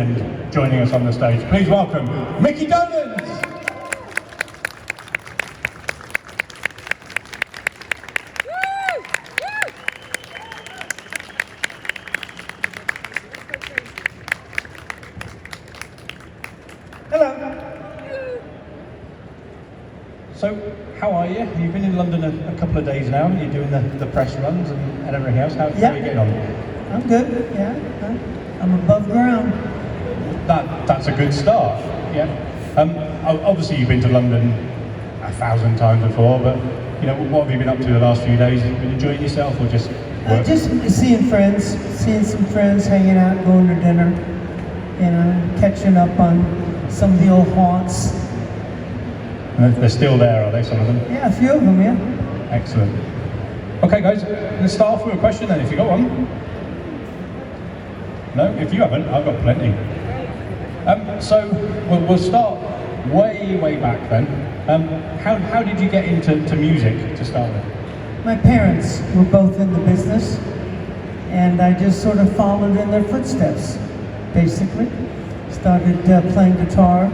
And joining us on the stage, please welcome Micky Dolenz. Hello. So, how are you? You've been in London a couple of days now. You're doing the press runs and everything else. How are you getting on? I'm good, yeah. I'm above ground. That's a good start, yeah. Obviously you've been to London 1,000 times before, but you know, what have you been up to the last few days? Have you been enjoying yourself or just work? Just seeing some friends, hanging out, going to dinner, you know, catching up on some of the old haunts. And they're still there, are they, some of them? Yeah, a few of them, yeah. Excellent. Okay guys, let's start off with a question then, if you got one. No, if you haven't, I've got plenty. So we'll start way back then. How did you get into music to start with? My parents were both in the business, and I just sort of followed in their footsteps, basically. Started playing guitar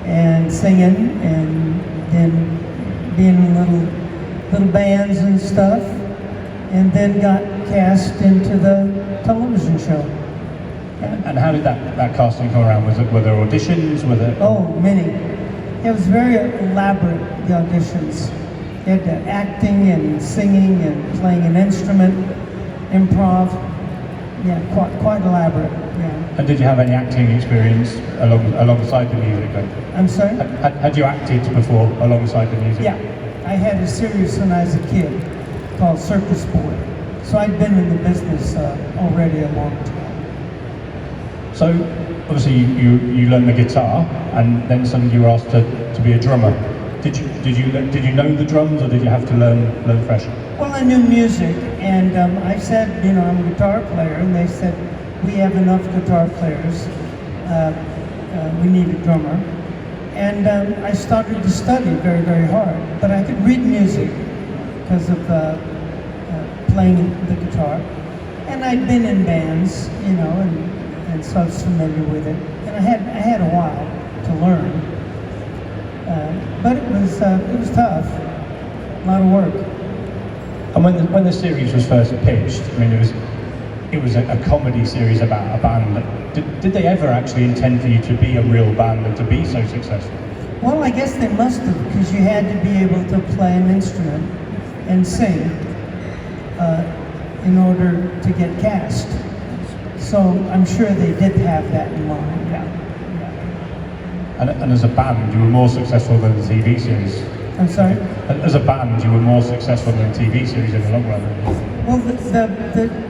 and singing, and then being in little bands and stuff, and then got cast into the television show. And how did that casting come around? Were there auditions? Were there? Oh, many. It was very elaborate, the auditions. You had acting and singing and playing an instrument, improv. Yeah, quite elaborate, yeah. And did you have any acting experience alongside the music then? I'm sorry? Had you acted before alongside the music? Yeah, I had a series when I was a kid called Circus Boy. So I'd been in the business already a long time. So obviously you learned the guitar, and then suddenly you were asked to be a drummer. Did you know the drums, or did you have to learn fresh? Well, I knew music, and I said, you know, I'm a guitar player, and they said, we have enough guitar players. We need a drummer. And I started to study very hard, but I could read music because of playing the guitar. And I'd been in bands, you know, and so I was familiar with it. And I had a while to learn, but it was tough, a lot of work. And when the series was first pitched, I mean, it was a comedy series about a band. Did they ever actually intend for you to be a real band and to be so successful? Well, I guess they must have, because you had to be able to play an instrument and sing in order to get cast. So I'm sure they did have that in mind, yeah. And as a band, you were more successful than the TV series. I'm sorry? As a band, you were more successful than the TV series in the long run. Well,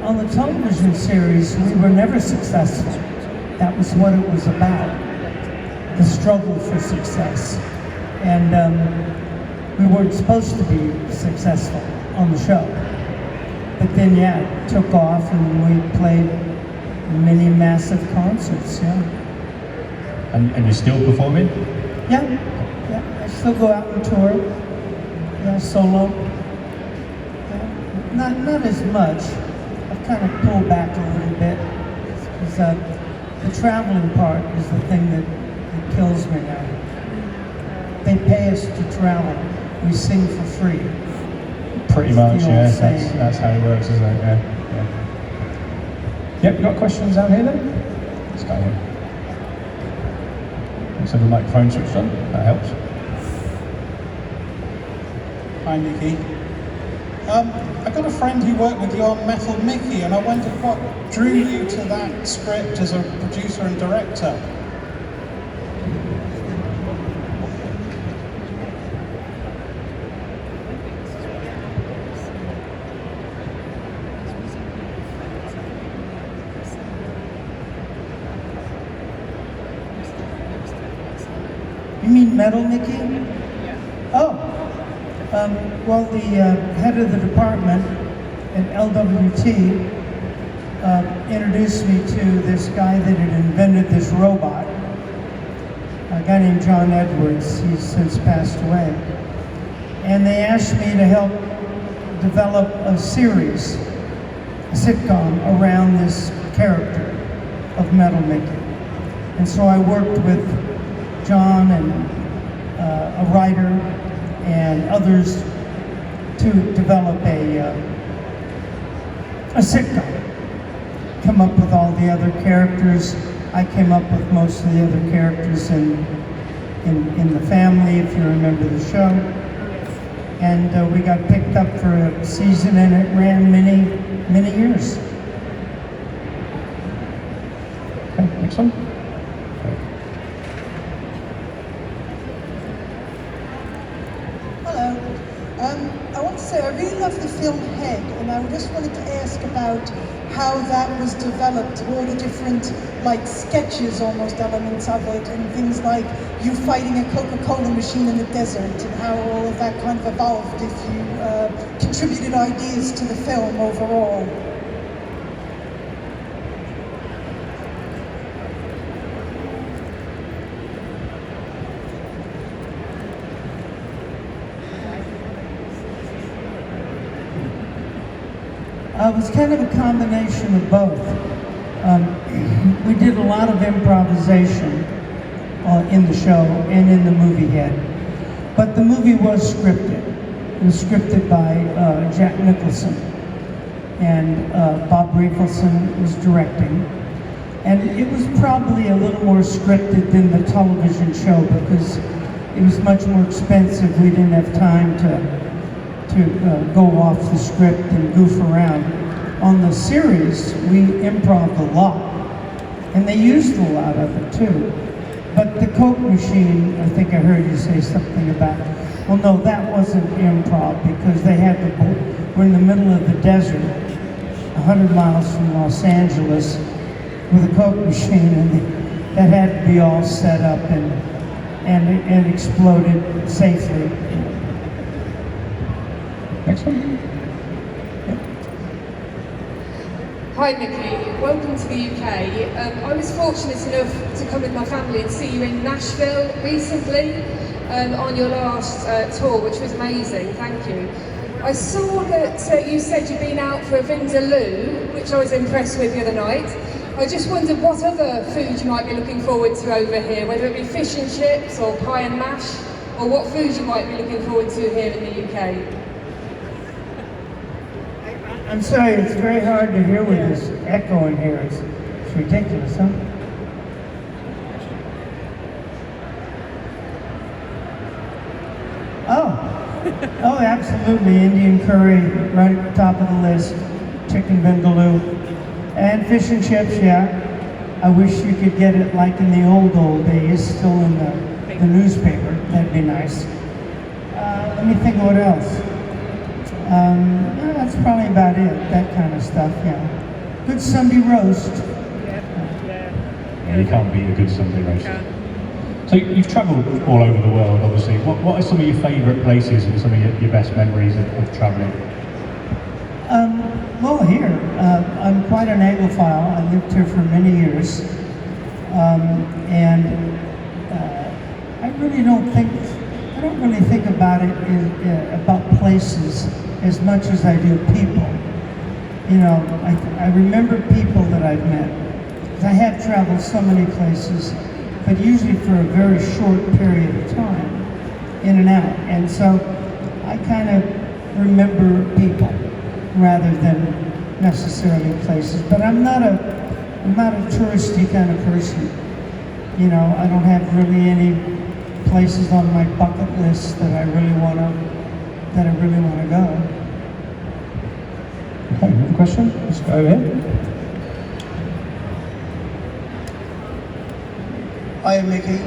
on the television series, we were never successful. That was what it was about, the struggle for success. And we weren't supposed to be successful on the show. But then, yeah, it took off, and we played many massive concerts, yeah. And you're still performing? Yeah, I still go out and tour, yeah, solo. Yeah. Not as much. I've kind of pulled back a little bit, because the traveling part is the thing that kills me now. They pay us to travel. We sing for free. Pretty much, yeah. That's how it works, isn't it? Yeah. Yep, you got questions down here then? Let's go in. Let's have the microphone switched on. That helps. Hi, Micky. I got a friend who worked with you on Metal Micky, and I wondered what drew you to that script as a producer and director. You mean Metal Micky? Oh, well, the head of the department at LWT introduced me to this guy that had invented this robot, a guy named John Edwards. He's since passed away. And they asked me to help develop a series, a sitcom, around this character of Metal Micky. And so I worked with John and a writer and others to develop a sitcom. Come up with all the other characters. I came up with most of the other characters in The Family, if you remember the show. And we got picked up for a season, and it ran many years. Okay, next one. Hello. I want to say I really love the film Head, and I just wanted to ask about how that was developed, all the different, like, sketches almost elements of it, and things like you fighting a Coca-Cola machine in the desert, and how all of that kind of evolved, if you contributed ideas to the film overall. It was kind of a combination of both. We did a lot of improvisation in the show and in the movie Head. But the movie was scripted. It was scripted by Jack Nicholson. And Bob Rafelson was directing. And it was probably a little more scripted than the television show because it was much more expensive. We didn't have time to go off the script and goof around. On the series, we improv a lot, and they used a lot of it too. But the Coke machine, I think I heard you say something about, well no, that wasn't improv because they had we're in the middle of the desert, 100 miles from Los Angeles, with a Coke machine, and that had to be all set up and exploded safely. Next one. Hi Micky, welcome to the UK. I was fortunate enough to come with my family and see you in Nashville recently on your last tour, which was amazing, thank you. I saw that you said you'd been out for a Vindaloo, which I was impressed with the other night. I just wondered what other food you might be looking forward to over here, whether it be fish and chips or pie and mash, or what food you might be looking forward to here in the UK. I'm sorry, it's very hard to hear with this echo in here. It's ridiculous, huh? Oh, absolutely. Indian curry, right at the top of the list. Chicken vindaloo. And fish and chips, yeah. I wish you could get it like in the old days, still in the newspaper. That'd be nice. Let me think of what else. That's probably about it, that kind of stuff, yeah. Good Sunday roast. Yeah, you can't beat a good Sunday roast. So you've travelled all over the world, obviously. What are some of your favourite places and some of your best memories of travelling? Well, here, I'm quite an Anglophile. I lived here for many years. I don't really think about it about places as much as I do people. You know, I remember people that I've met. I have traveled so many places, but usually for a very short period of time, in and out. And so I kind of remember people rather than necessarily places. But I'm not a touristy kind of person. You know, I don't have really any places on my bucket list that I really want to go. Okay, another question? Let's go ahead. Hi Micky,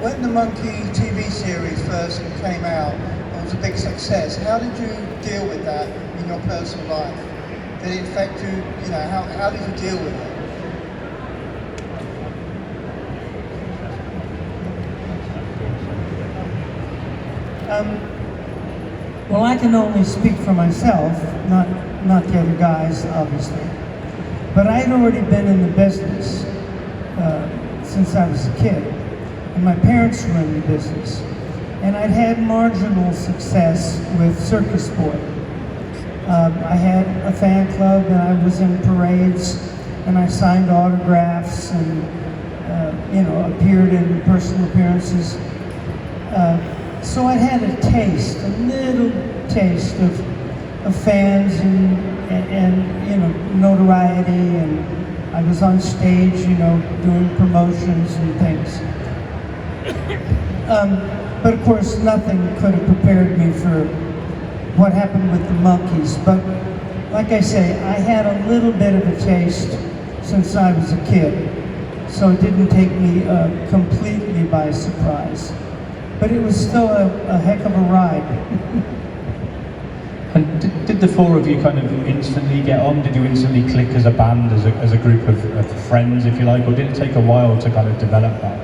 when the Monkee TV series first came out, it was a big success. How did you deal with that in your personal life? Did it affect you, how did you deal with it? Well, I can only speak for myself, not the other guys, obviously. But I had already been in the business since I was a kid, and my parents were in the business. And I'd had marginal success with Circus Boy. I had a fan club, and I was in parades, and I signed autographs, and appeared in personal appearances. So I had a little taste of fans and notoriety, and I was on stage, doing promotions and things. But of course, nothing could have prepared me for what happened with the Monkees. But like I say, I had a little bit of a taste since I was a kid, so it didn't take me completely by surprise. But it was still a heck of a ride. And did the four of you kind of instantly get on? Did you instantly click as a band, as a group of friends, if you like, or did it take a while to kind of develop that?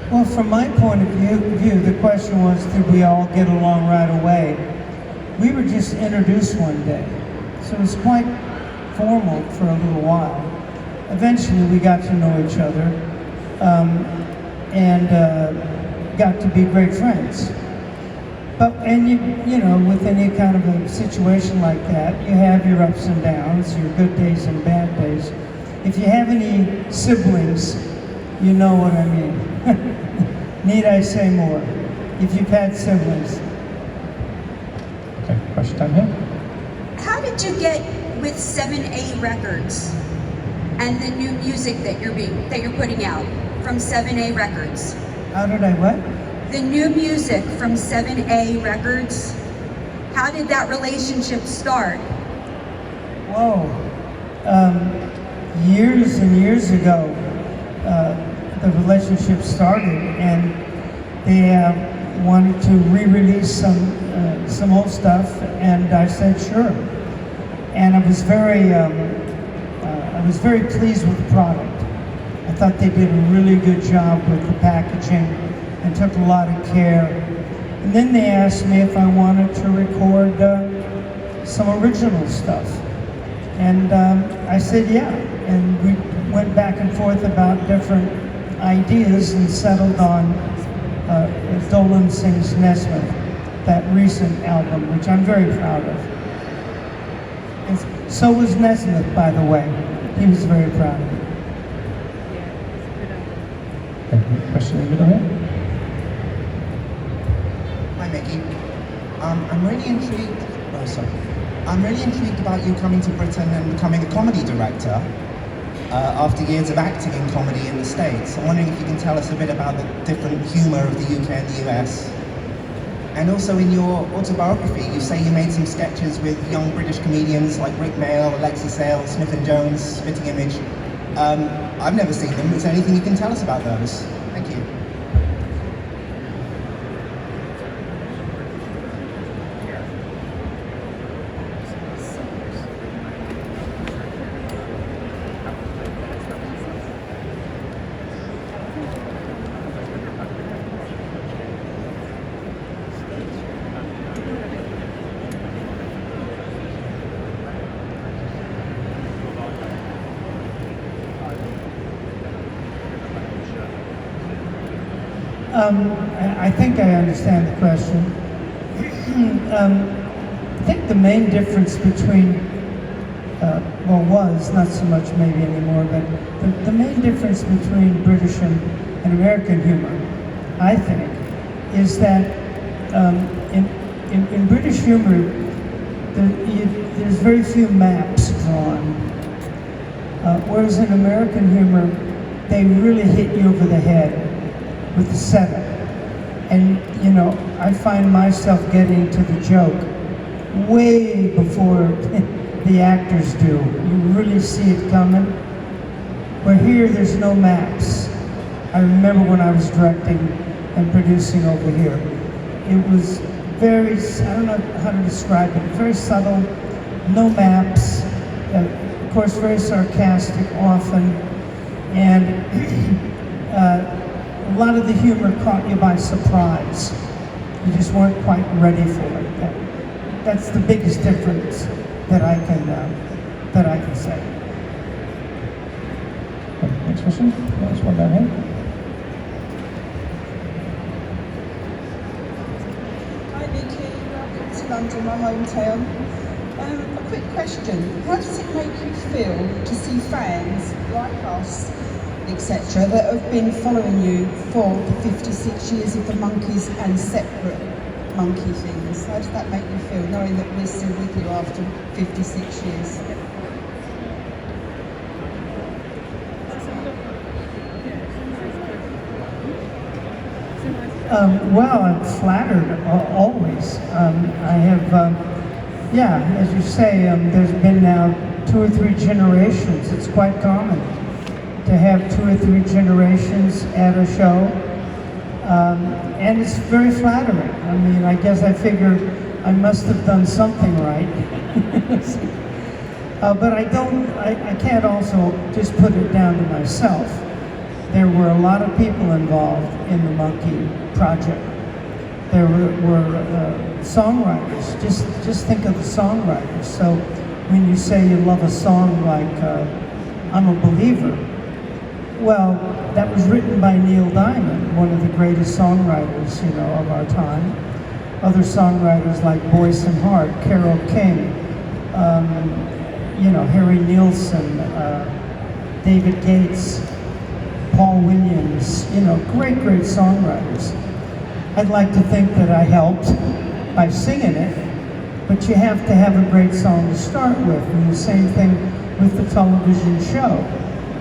Well, from my point of view, the question was, did we all get along right away? We were just introduced one day, so it was quite formal for a little while. Eventually, we got to know each other and got to be great friends. And with any kind of a situation like that, you have your ups and downs, your good days and bad days. If you have any siblings, you know what I mean. Need I say more? If you've had siblings. Okay, question down here. How did you get with 7A Records and the new music that you're putting out from 7A Records? How did I what? The new music from 7A Records. How did that relationship start? Whoa. Years and years ago, the relationship started, and they wanted to re-release some old stuff, and I said sure. And I was very pleased with the product. I thought they did a really good job with the packaging and took a lot of care. And then they asked me if I wanted to record some original stuff. And I said yeah. And we went back and forth about different ideas and settled on Dolenz Sings Nesmith, that recent album, which I'm very proud of. And so was Nesmith, by the way. He was very proud of it. Question in the middle here. Hi, Micky. I'm really intrigued. Oh, sorry. I'm really intrigued about you coming to Britain and becoming a comedy director after years of acting in comedy in the States. I'm wondering if you can tell us a bit about the different humour of the UK and the US. And also in your autobiography, you say you made some sketches with young British comedians like Rick Mail, Alexi Sale, Smith and Jones, Spitting Image. I've never seen them. Is there anything you can tell us about those? Thank you. I think I understand the question. I think the main difference between, was, not so much maybe anymore, but the main difference between British and American humor, I think, is that in British humor, there's very few maps drawn. Whereas in American humor, they really hit you over the head with the setup. And, I find myself getting to the joke way before the actors do. You really see it coming. Where here, there's no maps. I remember when I was directing and producing over here. It was very, I don't know how to describe it, very subtle, no maps, of course very sarcastic often, and a lot of the humor caught you by surprise. You just weren't quite ready for it. That's the biggest difference that I can say. Next question. There's one down here. Hi Micky, welcome to London, my hometown. quick question. How does it make you feel to see fans like us, etc., that have been following you for the 56 years of the Monkees and separate Monkey things? How does that make you feel, knowing that we're still with you after 56 years? Well, I'm flattered always. I have, yeah, as you say, there's been now 2 or 3 generations. It's quite common to have 2 or 3 generations at a show, and it's very flattering. I mean, I guess I figure I must have done something right. But I can't also just put it down to myself. There were a lot of people involved in the Monkee project. There were songwriters. Just think of the songwriters. So when you say you love a song like I'm a Believer, well, that was written by Neil Diamond, one of the greatest songwriters, you know, of our time. Other songwriters like Boyce and Hart, Carole King, you know, Harry Nilsson, David Gates, Paul Williams, you know, great songwriters. I'd like to think that I helped by singing it, but you have to have a great song to start with, and the same thing with the television show.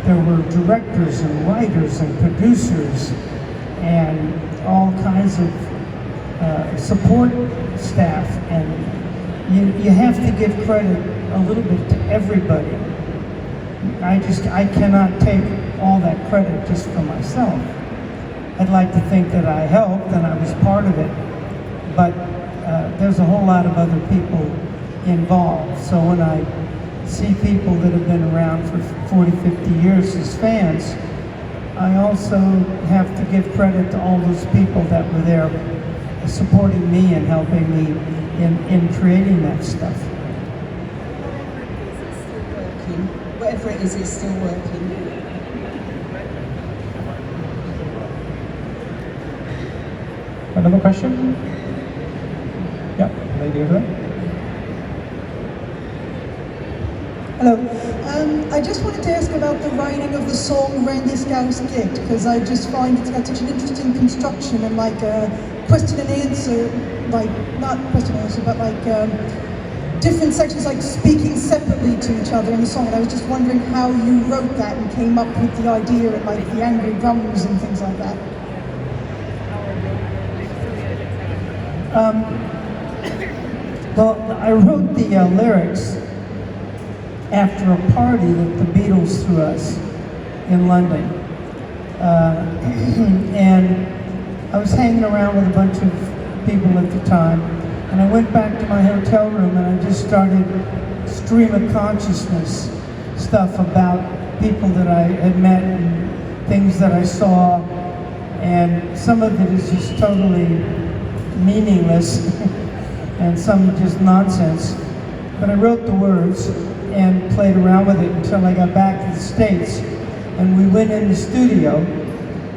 There were directors and writers and producers and all kinds of support staff, and you have to give credit a little bit to everybody. I cannot take all that credit just for myself. I'd like to think that I helped and I was part of it, but there's a whole lot of other people involved. So when I see people that have been around for 40, 50 years as fans, I also have to give credit to all those people that were there supporting me and helping me in creating that stuff. Whatever it is, it's still working. Another question? Yeah, lady over there. Hello. I just wanted to ask about the writing of the song Randy Scouse Git, because I just find it's got such an interesting construction and like a question and answer, like, not question and answer, but like different sections like speaking separately to each other in the song. And I was just wondering how you wrote that and came up with the idea and like the angry drums and things like that. Well, I wrote the lyrics after a party that the Beatles threw us in London. And I was hanging around with a bunch of people at the time, and I went back to my hotel room and I just started stream of consciousness stuff about people that I had met and things that I saw, and some of it is just totally meaningless and some just nonsense. But I wrote the words and played around with it until I got back to the States, and we went in the studio,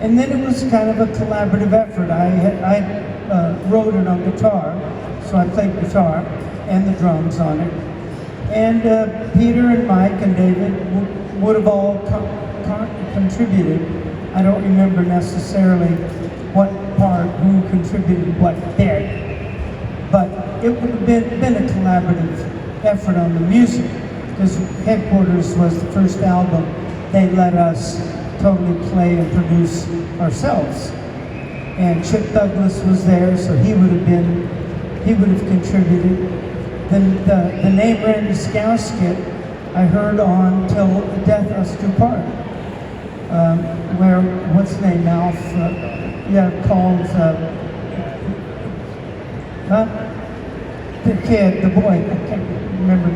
and then it was kind of a collaborative effort. I wrote it on guitar, so I played guitar and the drums on it, and Peter and Mike and David would have all contributed. I don't remember necessarily what part, who contributed what bit, but it would have been a collaborative effort on the music, because Headquarters was the first album they let us totally play and produce ourselves. And Chip Douglas was there, so he would have contributed. Then the name Randy Scouse Git I heard on Till Death Us Do Part, where, what's his name, Alf, called, the kid, the boy, I can't remember,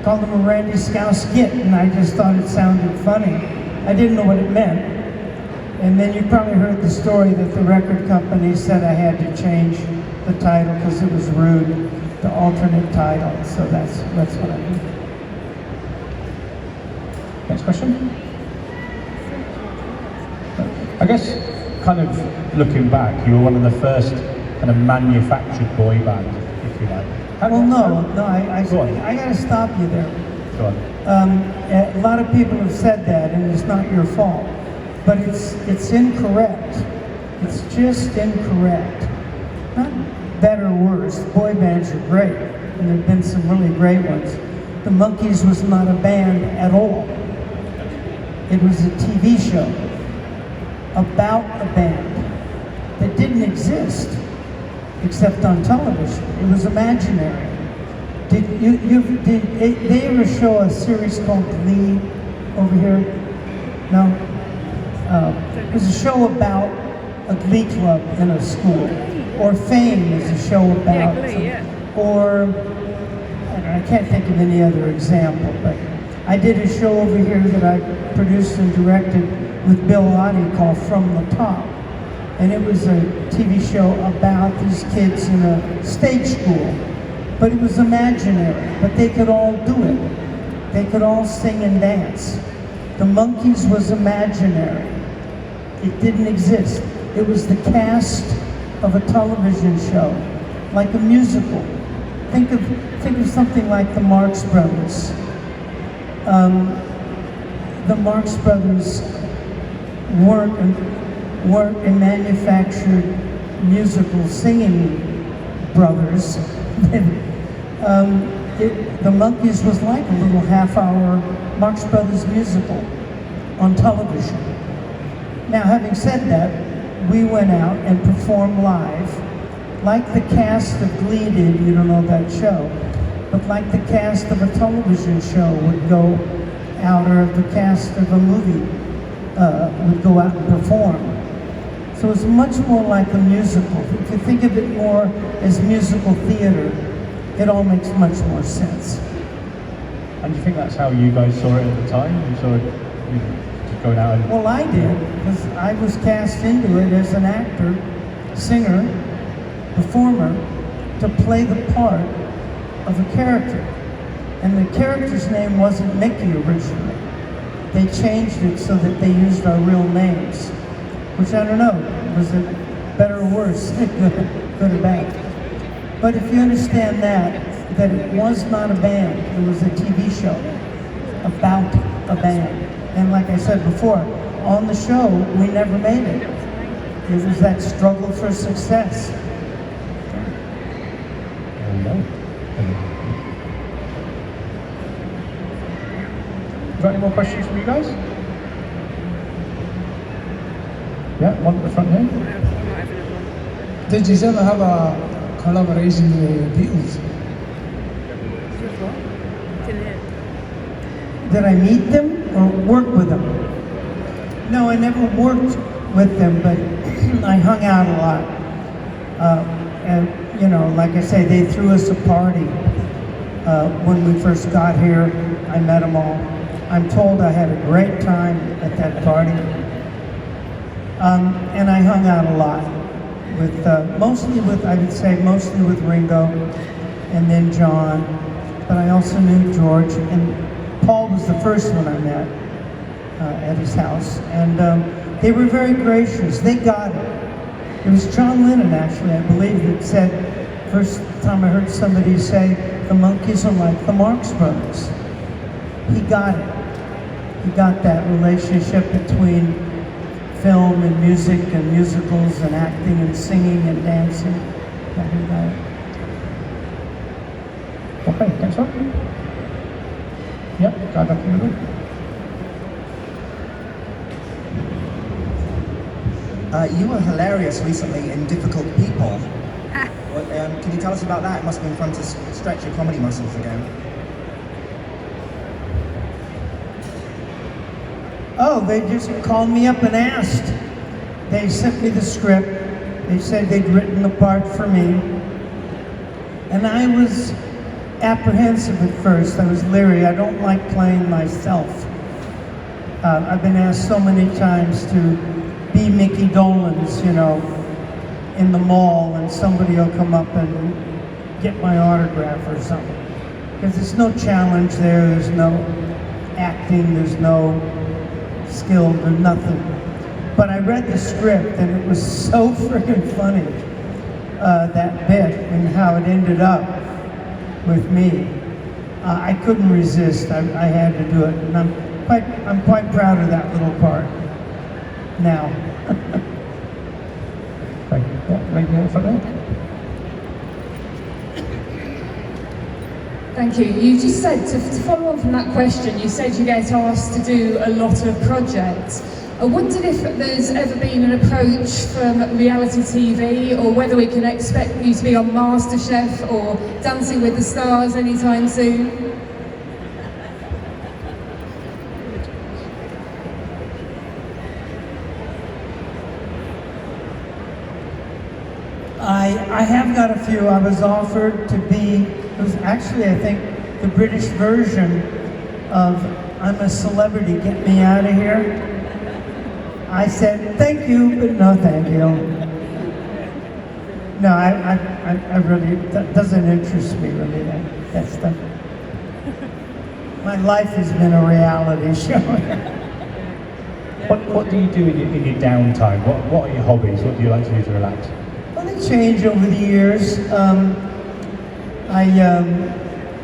called him a Randy Scouse Git, and I just thought it sounded funny. I didn't know what it meant. And then you probably heard the story that the record company said I had to change the title because it was rude, the alternate title. So that's what I did. Next question. I guess, kind of looking back, you were one of the first kind of manufactured boy bands, if you like. Well, no, Go on. I got to stop you there. Go on. A lot of people have said that, and it's not your fault, but it's incorrect. It's just incorrect. Not better or worse. Boy bands are great, and there've been some really great ones. The Monkees was not a band at all. It was a TV show about a band that didn't exist except on television. It was imaginary. Did they ever show a series called Glee over here? No? It was a show about a Glee club in a school. Or Fame is a show about, or I can't think of any other example, but I did a show over here that I produced and directed with Bill Oddie called From the Top. And it was a TV show about these kids in a stage school. But it was imaginary, but they could all do it. They could all sing and dance. The Monkees was imaginary. It didn't exist. It was the cast of a television show, like a musical. Think of something like the Marx Brothers. The Marx Brothers weren't a manufactured musical singing brothers. The Monkees was like a little half-hour Marx Brothers musical on television. Now, having said that, we went out and performed live, like the cast of Glee did, you don't know that show, but like the cast of a television show would go out, or the cast of a movie would go out and perform. So it's much more like a musical. If you think of it more as musical theater, it all makes much more sense. And do you think that's how you guys saw it at the time? You saw it, just going out and... Well, I did, because I was cast into it as an actor, singer, performer, to play the part of a character. And the character's name wasn't Micky originally. They changed it so that they used our real names, which I don't know, was it better or worse, good or bad. But if you understand that it was not a band, it was a TV show about a band. And like I said before, on the show, we never made it. It was that struggle for success. There we go. Got any more questions from you guys? Yeah, one at the front here. Did you ever have a collaboration with the Beatles? Did I meet them or work with them? No, I never worked with them, but I hung out a lot. And you know, like I say, they threw us a party when we first got here. I met them all. I'm told I had a great time at that party. And I hung out a lot with, I would say mostly with Ringo and then John, but I also knew George, and Paul was the first one I met at his house, and they were very gracious. They got it. It was John Lennon, actually, I believe, that said, first time I heard somebody say, the Monkees are like the Marx Brothers. He got it. He got that relationship between film and music and musicals and acting and singing and dancing. Yeah, he got it. Okay, thanks, sir. Yep, guy back in the room. You were hilarious recently in Difficult People. Can you tell us about that? It must have been fun to stretch your comedy muscles again. Oh, they just called me up and asked. They sent me the script. They said they'd written the part for me. And I was apprehensive at first. I was leery. I don't like playing myself. I've been asked so many times to be Micky Dolenz, you know, in the mall, and somebody will come up and get my autograph or something. Because there's no challenge there, there's no acting, there's no skill, there's nothing. But I read the script and it was so freaking funny, that bit and how it ended up. with me. I couldn't resist. I had to do it, and I'm quite proud of that little part now. Right here for that. Thank you. You just said, to follow on from that question, you said you get asked to do a lot of projects. I wondered if there's ever been an approach from reality TV, or whether we can expect you to be on MasterChef or Dancing with the Stars anytime soon. I have got a few. I was offered to be, it was actually, I think, the British version of I'm a Celebrity, Get Me Out of Here. I said, thank you, but no thank you. No, I really, that doesn't interest me really, that stuff. My life has been a reality show. What do you do in your downtime? What are your hobbies? What do you like to do to relax? Well, they change over the years. I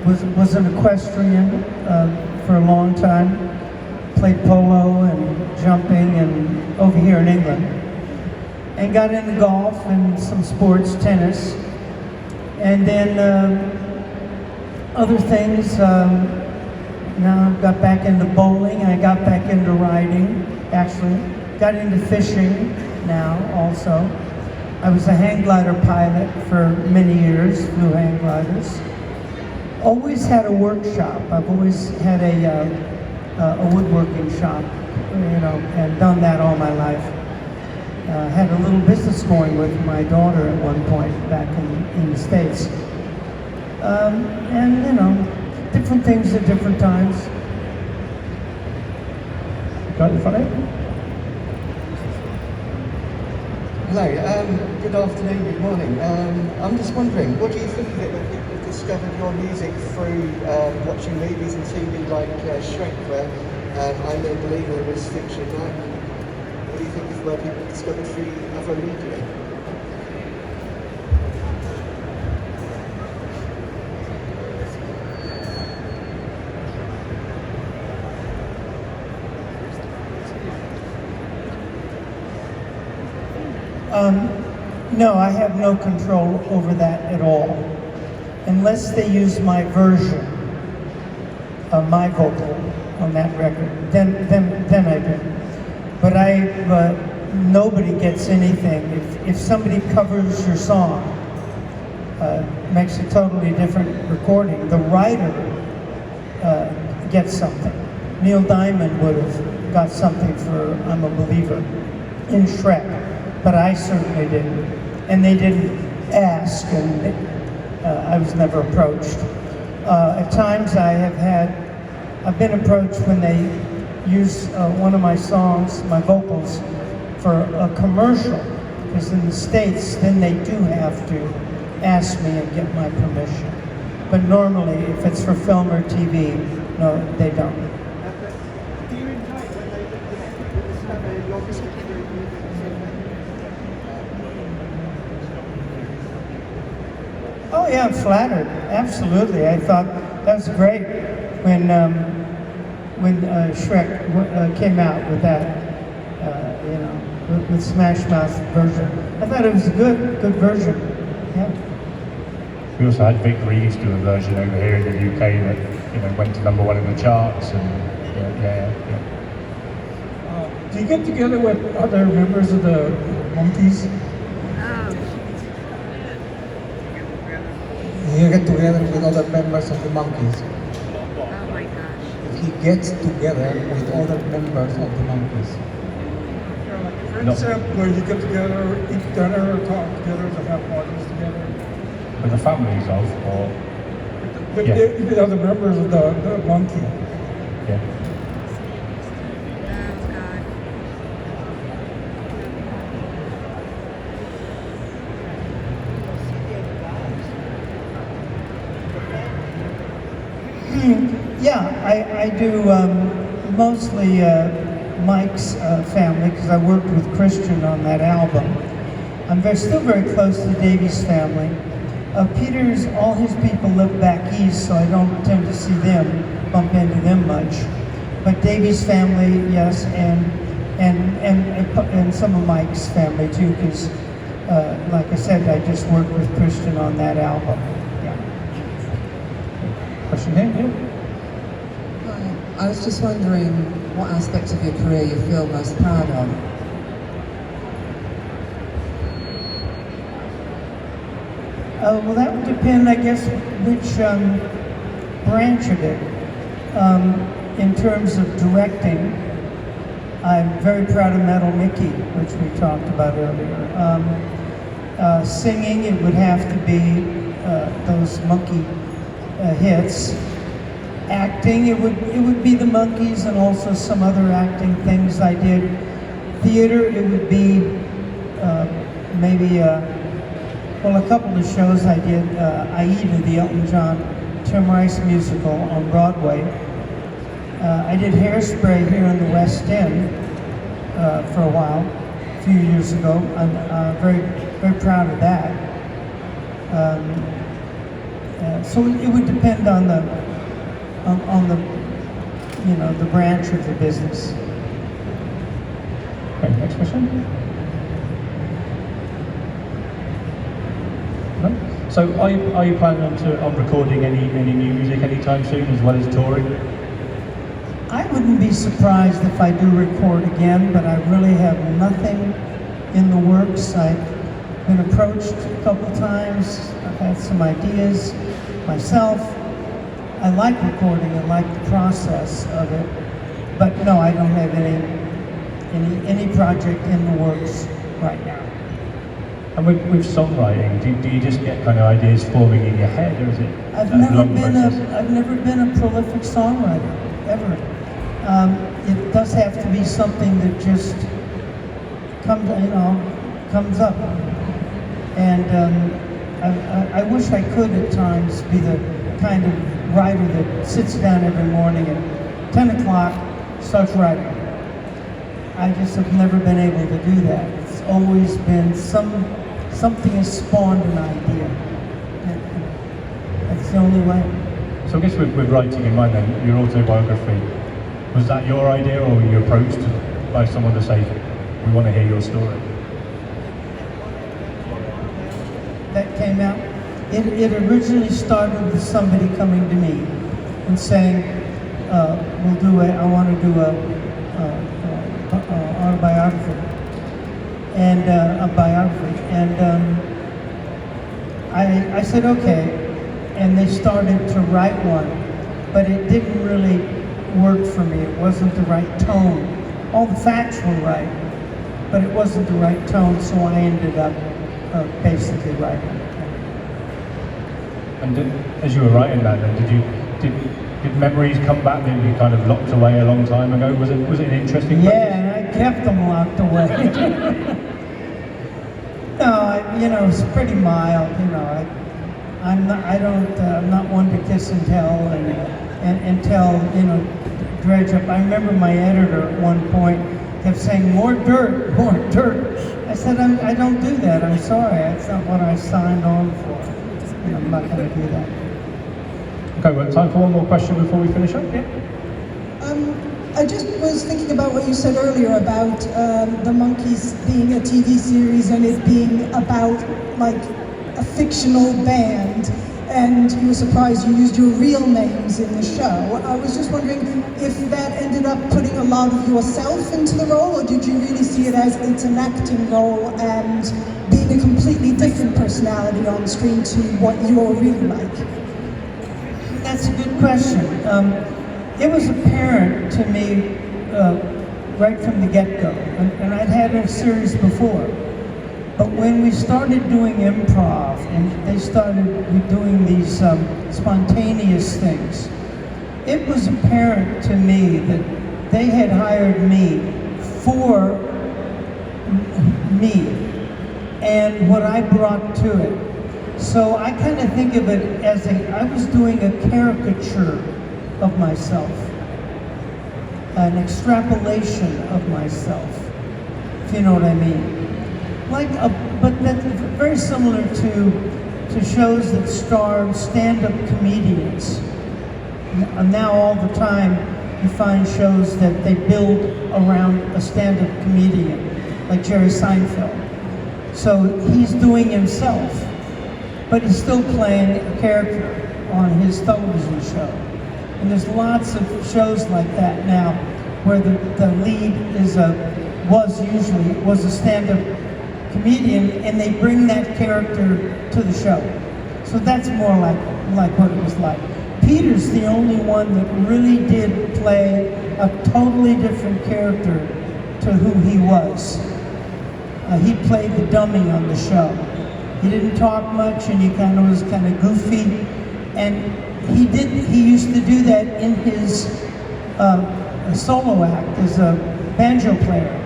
was an equestrian for a long time. Played polo and jumping and over here in England. And got into golf and some sports, tennis. And then other things. Now I got back into bowling. I got back into riding, actually. Got into fishing now also. I was a hang glider pilot for many years, flew hang gliders. Always had a workshop. I've always had a woodworking shop, you know, and done that all my life. Had a little business going with my daughter at one point back in the States. And, you know, different things at different times. Got it funny? Hello, good afternoon, good morning. I'm just wondering, what do you think of it when people have discovered your music through watching movies and TV like Shrek, where I'm a believer in this fiction now? What do you think of where people discovered through other media? No, I have no control over that at all. Unless they use my version of my vocal on that record, then I do. But nobody gets anything. If somebody covers your song, makes a totally different recording, the writer gets something. Neil Diamond would have got something for I'm a Believer in Shrek, but I certainly didn't. And they didn't ask, and I was never approached. At times I've been approached when they use one of my songs, my vocals, for a commercial, because in the States, then they do have to ask me and get my permission. But normally, if it's for film or TV, no, they don't. Do you enjoy it when they discover your music? Oh yeah, I'm flattered. Absolutely. I thought that was great when Shrek came out with that, you know, with Smash Mouth version. I thought it was a good version. Yeah. We also had Vic Reeves do a version over here in the UK that, you know, went to #1 in the charts, and yeah. Do you get together with other members of the Monkees? You get together with other members of the Monkees. Oh my gosh. He gets together with other members of the Monkees. Friendship where you get together, eat dinner, talk together, to have parties together. With the families of, or With other members of the Monkee. yeah. Yeah, I do mostly Mike's family, because I worked with Christian on that album. I'm still very close to Davy's family. Peter's, all his people live back east, so I don't tend to see them, bump into them much. But Davey's family, yes, and some of Mike's family too, because like I said, I just worked with Christian on that album. Yeah. Question here? Hi. I was just wondering what aspects of your career you feel most proud of. Well, that would depend, I guess, which branch of it. In terms of directing, I'm very proud of Metal Micky, which we talked about earlier. Singing, it would have to be those Monkee hits. Acting, it would be the Monkees and also some other acting things I did. Theater, it would be maybe well, a couple of shows I did. Aida, the Elton John Tim Rice musical on Broadway. I did Hairspray here in the West End for a while, a few years ago. I'm very, very proud of that. So it would depend on the, you know, the branch of the business. Okay, next question. No? So are you planning on recording any new music anytime soon, as well as touring? I wouldn't be surprised if I do record again, but I really have nothing in the works. I've been approached a couple times. I've had some ideas myself. I like recording. I like the process of it. But no, I don't have any project in the works right now. And with songwriting, do you just get kind of ideas forming in your head, or is it I've a long process? never been a prolific songwriter, ever. It does have to be something that just comes up. And I wish I could at times be the kind of writer that sits down every morning at 10 o'clock, starts writing. I just have never been able to do that. It's always been something has spawned an idea. That's the only way. So I guess with writing in mind then, your autobiography, was that your idea, or were you approached by someone to say, we want to hear your story? That came out. It originally started with somebody coming to me and saying, I want to do a autobiography and a biography. And I said, okay. And they started to write one, but it didn't really work for me. It wasn't the right tone. All the facts were right, but it wasn't the right tone, so I ended up basically writing it. And as you were writing that, then did memories come back that you kind of locked away a long time ago? Was it an interesting? Yeah, and I kept them locked away. No, it's pretty mild. I'm not one to kiss and tell and tell, dredge up. I remember my editor at one point kept saying, more dirt, more dirt. I said, I don't do that. I'm sorry. That's not what I signed on for. I'm not going to do that. Okay, well, time for one more question before we finish up. Yeah. I just was thinking about what you said earlier about the Monkees being a TV series and it being about like a fictional band, and you were surprised you used your real names in the show. I was just wondering if that ended up putting a lot of yourself into the role, or did you really see it as it's an acting role and being a completely different personality on screen to what you're really like? That's a good question. It was apparent to me right from the get-go, and I'd had a series before. But when we started doing improv, and they started doing these spontaneous things, it was apparent to me that they had hired me for me and what I brought to it. So I kind of think of it as I was doing a caricature of myself, an extrapolation of myself, if you know what I mean. But that's very similar to to shows that star stand-up comedians. And now all the time you find shows that they build around a stand-up comedian, like Jerry Seinfeld. So he's doing himself, but he's still playing a character on his television show. And there's lots of shows like that now, where the lead was a stand-up comedian, and they bring that character to the show. So that's more like what it was like. Peter's the only one that really did play a totally different character to who he was. He played the dummy on the show. He didn't talk much, and he was kind of goofy, and he used to do that in his solo act as a banjo player.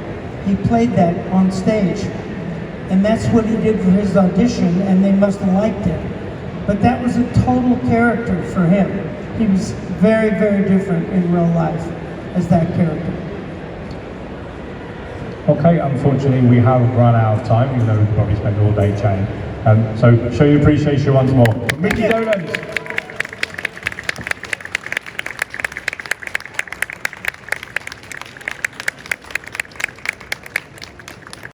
He played that on stage, and that's what he did for his audition, and they must have liked it. But that was a total character for him. He was very, very different in real life as that character. Okay, unfortunately we have run out of time, even though we could probably spend all day chatting. So show your appreciation once more. Micky Dolenz.